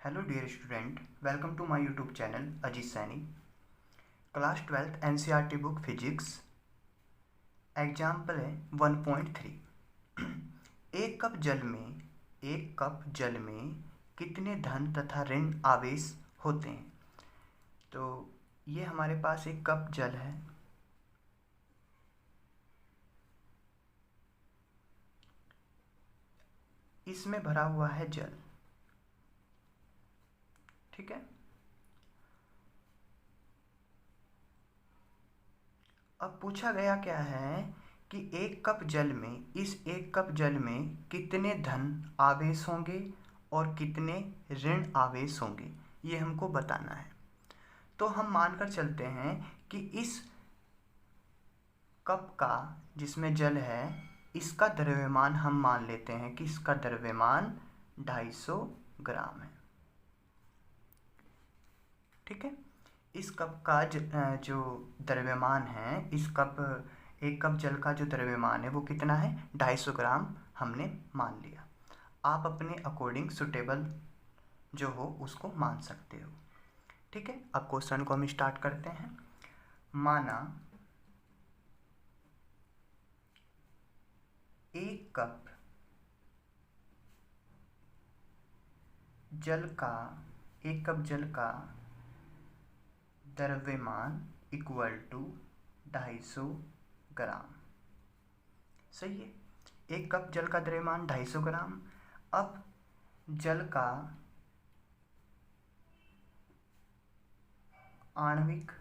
Hello dear student, welcome to my YouTube channel Ajit Saini. Class 12th NCERT book physics. Example है 1.3। एक cup जल में कितने धन तथा ऋण आवेश होते हैं। तो ये हमारे पास एक कप जल है। इसमें भरा हुआ है जल, ठीक है। अब पूछा गया क्या है कि एक कप जल में कितने धन आवेश होंगे और कितने ऋण आवेश होंगे, ये हमको बताना है। तो हम मानकर चलते हैं कि इस कप का, जिसमें जल है, इसका द्रव्यमान हम मान लेते हैं कि इसका द्रव्यमान 250 ग्राम है, ठीक है। इस कप का जो द्रव्यमान है, एक कप जल का जो द्रव्यमान है वो कितना है, 250 ग्राम हमने मान लिया। आप अपने अकॉर्डिंग सुटेबल जो हो उसको मान सकते हो, ठीक है। अब क्वेश्चन को हम स्टार्ट करते हैं। माना एक कप जल का द्रव्यमान इक्वल टू 250 ग्राम। सही है। एक कप जल का द्रव्यमान 250 ग्राम। अब जल का आणविक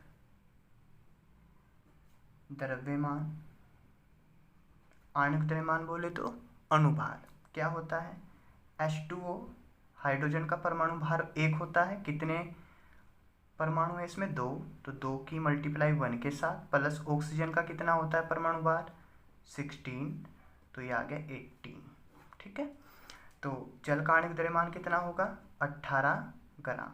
द्रव्यमान बोले तो अणुभार क्या होता है, H2O, हाइड्रोजन का परमाणु भार 1 होता है। कितने परमाणु है इसमें, 2, तो 2 की मल्टीप्लाई 1 के साथ, प्लस ऑक्सीजन का कितना होता है परमाणु भार 16, तो ये आ गया 18, ठीक है। तो जल का आणविक द्रव्यमान कितना होगा, 18 ग्राम।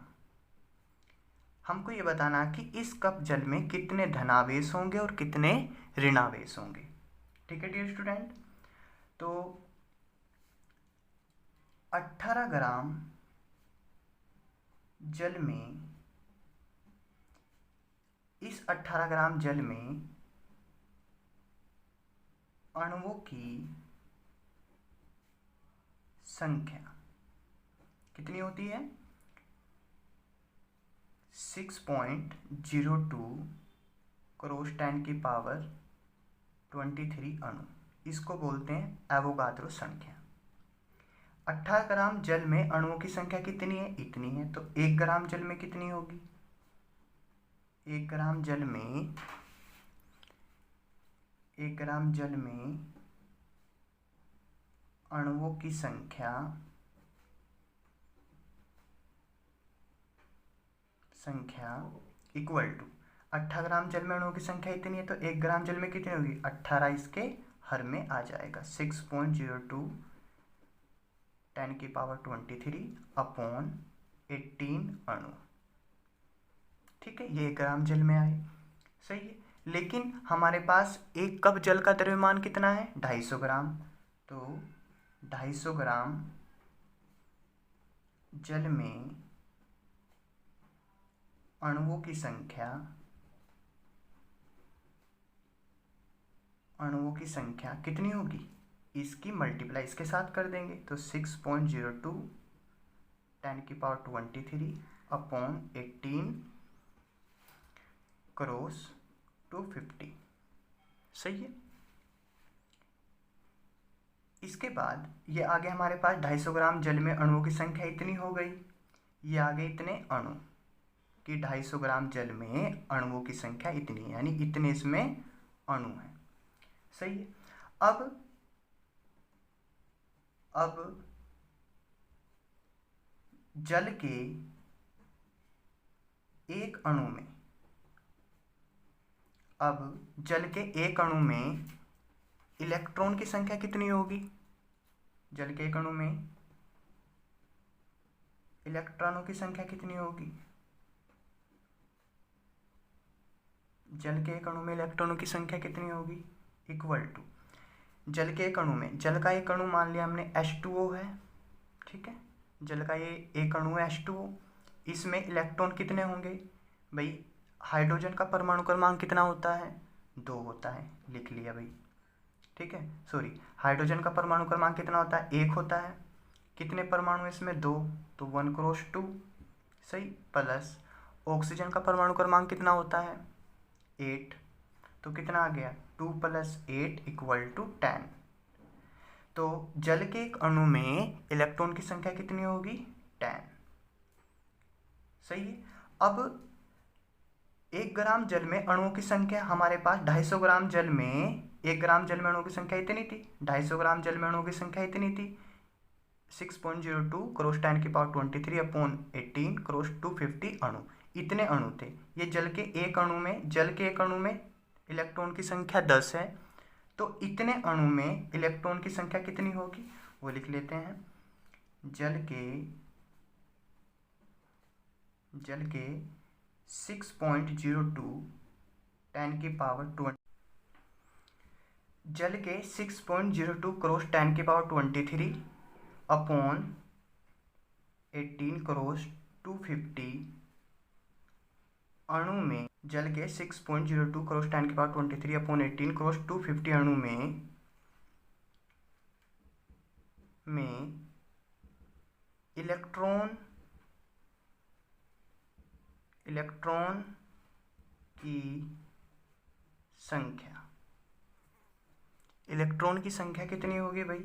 हमको ये बताना कि इस कप जल में कितने धनावेश होंगे और कितने ऋणावेश होंगे, ठीक है डियर स्टूडेंट। तो 18 ग्राम जल में, इस 18 ग्राम जल में अणुओं की संख्या कितनी होती है, 6.02 क्रॉस 10⁻23 अणु। इसको बोलते हैं एवोगाद्रो संख्या। 18 ग्राम जल में अणुओं की संख्या कितनी है, इतनी है। तो 1 ग्राम जल में कितनी होगी, 1 ग्राम जल में अणुओं की संख्या इक्वल टू, 18 ग्राम जल में अणुओं की संख्या इतनी है, तो 1 ग्राम जल में कितनी होगी, 18 इसके हर में आ जाएगा, 6.02 10⁻23 अपॉन 18 अणु, ठीक है। ये 1 ग्राम जल में आए, सही है। लेकिन हमारे पास एक कप जल का द्रव्यमान कितना है, 250 ग्राम। तो 250 ग्राम जल में अणुओं की संख्या कितनी होगी, इसकी मल्टीप्लाई इसके साथ कर देंगे, तो 6.02 10⁻23 अपॉन 18 क्रॉस 250, सही है। इसके बाद ये आगे हमारे पास 250 ग्राम जल में अणुओं की संख्या इतनी हो गई, ये आगे इतने अणु कि 250 ग्राम जल में अणुओं की संख्या इतनी है, यानी इतने इसमें अणु हैं, सही है। अब जल के एक अणु में इलेक्ट्रॉन की संख्या कितनी होगी, जल के एक अणु में इलेक्ट्रॉनों की संख्या कितनी होगी, जल के एक अणु में इलेक्ट्रॉनों की संख्या कितनी होगी, इक्वल टू, जल के एक अणु में, जल का एक अणु मान लिया हमने H2O है, ठीक है। जल का ये एक अणु है H2O, इसमें इलेक्ट्रॉन कितने होंगे भाई? हाइड्रोजन का परमाणु क्रमांक कितना होता है? 2 होता है, लिख लिया भाई। ठीक है, सॉरी, हाइड्रोजन का परमाणु क्रमांक कितना होता है? 1 होता है। कितने परमाणु इसमें? 2, तो 1×2, सही, प्लस ऑक्सीजन का परमाणु क्रमांक कितना होता है? 8, तो कितना आ गया? 2 + 8 = 10। तो जल के एक अणु में इलेक्ट्रॉन की संख्या कितनी होगी? 10, सही है। अब 1 ग्राम जल में अणुओं की संख्या हमारे पास 250 ग्राम जल में 1 ग्राम जल में अणुओं की संख्या इतनी थी, 250 ग्राम जल में अणुओं की संख्या इतनी थी, 6.02 × 10⁻23/18 × 250 अणु, इतने अणु थे। ये जल के एक अणु में इलेक्ट्रॉन की संख्या 10 है, तो इतने अणु में इलेक्ट्रॉन की संख्या कितनी होगी वो लिख लेते हैं। जल के 6.02 10⁻20 जल के 6.02 × 10⁻23/18 × 250 अणु में, जल के 6.02 × 10⁻23/18 × 250 अणु में इलेक्ट्रॉन की संख्या कितनी होगी भाई?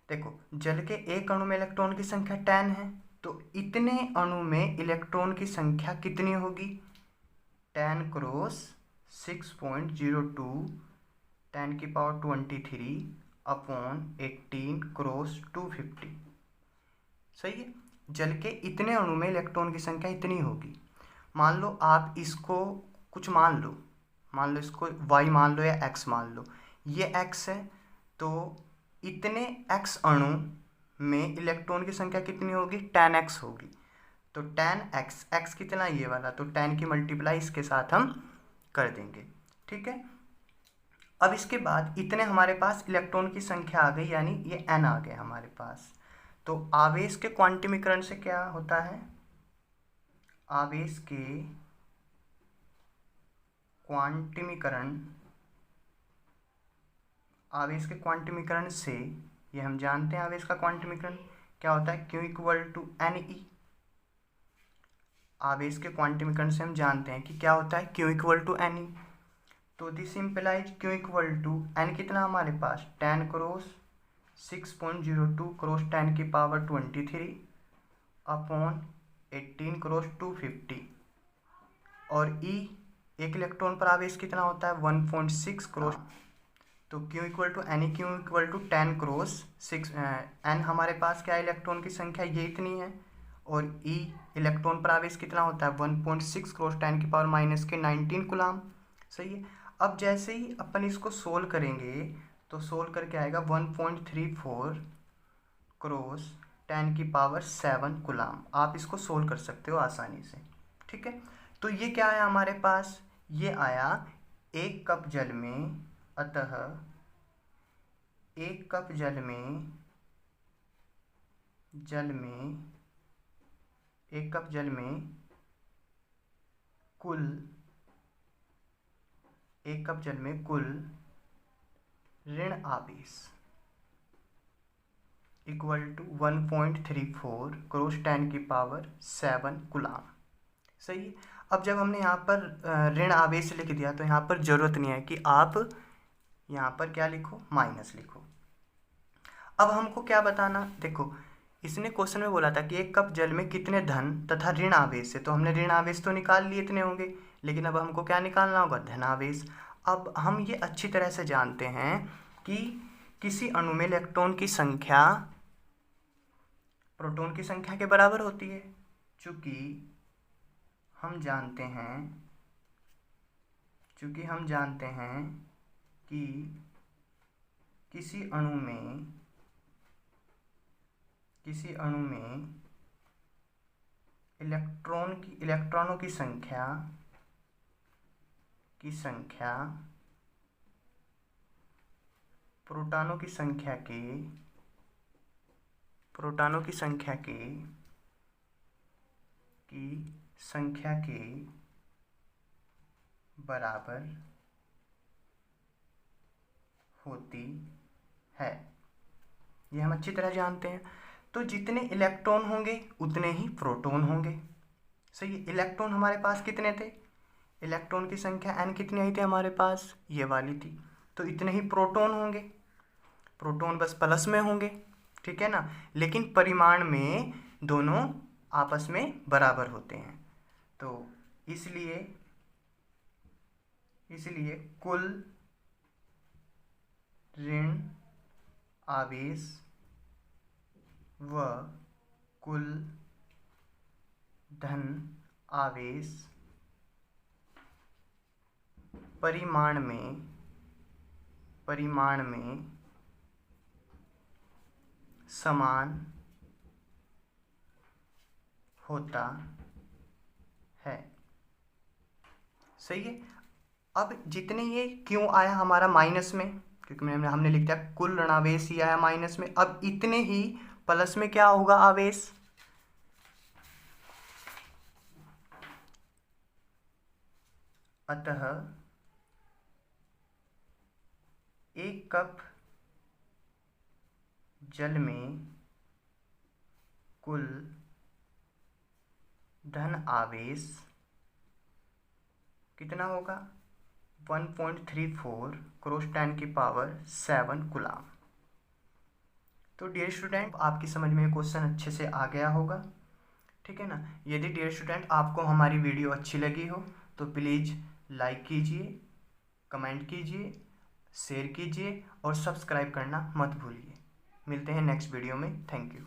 देखो, जल के एक अणु में इलेक्ट्रॉन की संख्या 10 है, तो इतने अणु में इलेक्ट्रॉन की संख्या कितनी होगी? 10 × 6.02 10⁻23/18 × 250, सही है। जल के इतने अणु में इलेक्ट्रॉन की संख्या इतनी होगी। मान लो आप इसको कुछ मान लो इसको y मान लो या x मान लो, ये x है, तो इतने x अणु में इलेक्ट्रॉन की संख्या कितनी होगी? 10x होगी। तो 10x, x कितना? ये वाला, तो 10 की मल्टीप्लाई इसके साथ हम कर देंगे। ठीक है, अब इसके बाद इतने हमारे पास इलेक्ट्रॉन की संख्या आ गई, यानी ये n आ गया हमारे पास। तो आवेश के क्वांटमीकरण से क्या होता है? आवेश के क्वांटमीकरण से, ये हम जानते हैं आवेश का क्वांटमीकरण क्या होता है? Q = Ne। आवेश के क्वांटमीकरण से हम जानते हैं कि क्या होता है? Q = Ne। तो दिस इम्प्लाइज Q = N कितना हमारे पास? 10 × 6.02 × 10⁻23/18 × 250, और E एक इलेक्ट्रॉन पर आवेश कितना होता है? 1.6 × तो Q = Ne, Q = 10 × 6, N हमारे पास क्या है? इलेक्ट्रॉन की संख्या ये इतनी है, और E इलेक्ट्रॉन पर आवेश कितना होता है? 1.6 × 10⁻⁻19 कूलाम, सही है। अब जैसे ही अपन इसको सोल्व करेंगे तो सोल्व करके आएगा 1.34 × 10⁻7 कूलाम। आप इसको सोल्व कर सकते हो आसानी से। ठीक है, तो ये क्या आया हमारे पास? ये आया 1 कप जल में, अतः 1 कप जल में 1 कप जल में कुल 1 कप जल में कुल ऋण आवेश = 1.34 × 10⁻7 कूलाम, सही है। अब जब हमने यहाँ पर ऋण आवेश लिख दिया, तो यहाँ पर ज़रूरत नहीं है कि आप यहाँ पर क्या लिखो? माइनस लिखो। अब हमको क्या बताना? देखो, इसने क्वेश्चन में बोला था कि 1 कप जल में कितने धन तथा ऋण आवेश है, तो हमने ऋण आवेश तो निकाल लिए, इतने होंगे, लेकिन अब हमको क्या निकालना होगा? धन आवेश। अब हम ये अच्छी तरह से जानते हैं कि किसी अणु में इलेक्ट्रॉन की संख्या प्रोटॉन की संख्या के बराबर होती है, चूँकि हम जानते हैं कि किसी अणु में इलेक्ट्रॉनों की संख्या प्रोटॉनों की संख्या के प्रोटॉनों की संख्या के बराबर होती है। ये हम अच्छी तरह जानते हैं। तो जितने इलेक्ट्रॉन होंगे उतने ही प्रोटॉन होंगे। सही है। इलेक्ट्रॉन हमारे पास कितने थे? इलेक्ट्रॉन की संख्या n कितनी आई थी हमारे पास? ये वाली थी। तो इतने ही प्रोटॉन होंगे। प्रोटॉन बस प्लस में होंगे, ठीक है ना, लेकिन परिमाण में दोनों आपस में बराबर होते हैं। तो इसलिए कुल ऋण आवेश व कुल धन आवेश परिमाण में समान होता है। सही है। अब जितने ये क्यों आया हमारा माइनस में, क्योंकि हमने लिख दिया कुल ऋणावेश ही आया माइनस में। अब इतने ही प्लस में क्या होगा आवेश? अतः 1 कप जल में कुल धन आवेश कितना होगा? 1.34 × 10⁻7 कूलम। तो डियर स्टूडेंट, आपकी समझ में क्वेश्चन अच्छे से आ गया होगा, ठीक है ना। यदि डियर स्टूडेंट आपको हमारी वीडियो अच्छी लगी हो तो प्लीज़ लाइक कीजिए, कमेंट कीजिए, शेयर कीजिए और सब्सक्राइब करना मत भूलिए। मिलते हैं नेक्स्ट वीडियो में। Thank you.